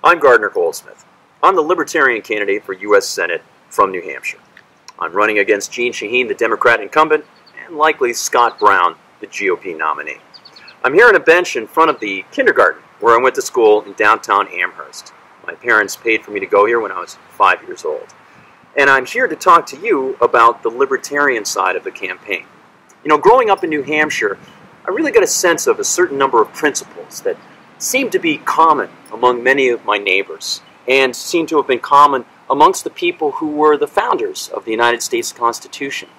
I'm Gard4Senate. I'm the Libertarian candidate for U.S. Senate from New Hampshire. I'm running against Jeanne Shaheen, the Democrat incumbent, and likely Scott Brown, the GOP nominee. I'm here on a bench in front of the kindergarten where I went to school in downtown Amherst. My parents paid for me to go here when I was 5 years old. And I'm here to talk to you about the libertarian side of the campaign. You know, growing up in New Hampshire, I really got a sense of a certain number of principles that seemed to be common among many of my neighbors and seem to have been common amongst the people who were the founders of the United States Constitution.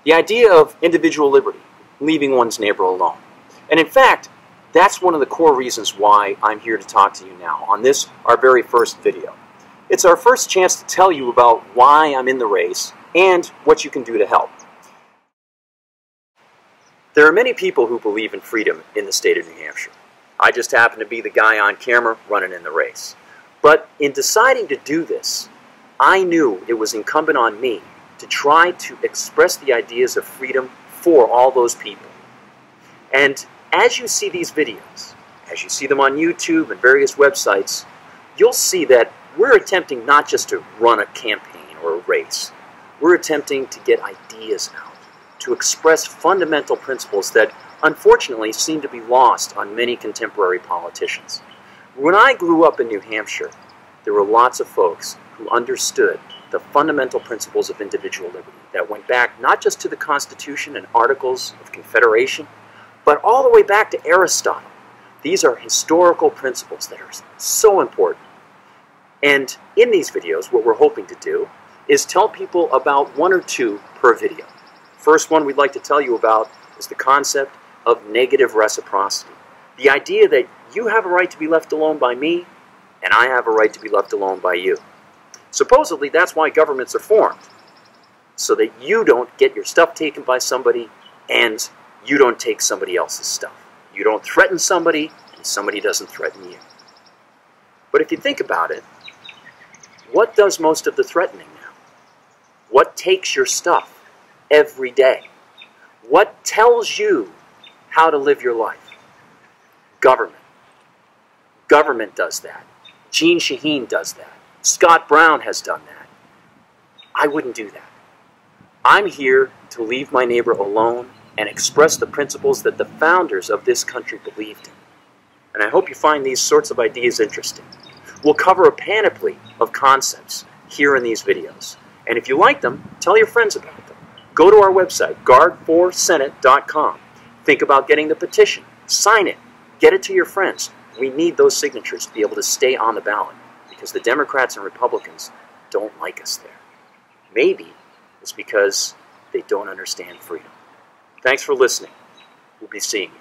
The idea of individual liberty, leaving one's neighbor alone. And in fact, that's one of the core reasons why I'm here to talk to you now on this, our very first video. It's our first chance to tell you about why I'm in the race and what you can do to help. There are many people who believe in freedom in the state of New Hampshire. I just happen to be the guy on camera running in the race. But in deciding to do this, I knew it was incumbent on me to try to express the ideas of freedom for all those people. And as you see these videos, as you see them on YouTube and various websites, you'll see that we're attempting not just to run a campaign or a race. We're attempting to get ideas out, to express fundamental principles that unfortunately seem to be lost on many contemporary politicians. When I grew up in New Hampshire, there were lots of folks who understood the fundamental principles of individual liberty that went back not just to the Constitution and Articles of Confederation, but all the way back to Aristotle. These are historical principles that are so important. And in these videos, what we're hoping to do is tell people about one or two per video. First one we'd like to tell you about is the concept of negative reciprocity. The idea that you have a right to be left alone by me, and I have a right to be left alone by you. Supposedly, that's why governments are formed, so that you don't get your stuff taken by somebody, and you don't take somebody else's stuff. You don't threaten somebody, and somebody doesn't threaten you. But if you think about it, what does most of the threatening now? What takes your stuff every day? What tells you how to live your life? Government. Government does that. Jeanne Shaheen does that. Scott Brown has done that. I wouldn't do that. I'm here to leave my neighbor alone and express the principles that the founders of this country believed in. And I hope you find these sorts of ideas interesting. We'll cover a panoply of concepts here in these videos. And if you like them, tell your friends about them. Go to our website, Gard4Senate.com. Think about getting the petition. Sign it. Get it to your friends. We need those signatures to be able to stay on the ballot because the Democrats and Republicans don't like us there. Maybe it's because they don't understand freedom. Thanks for listening. We'll be seeing you.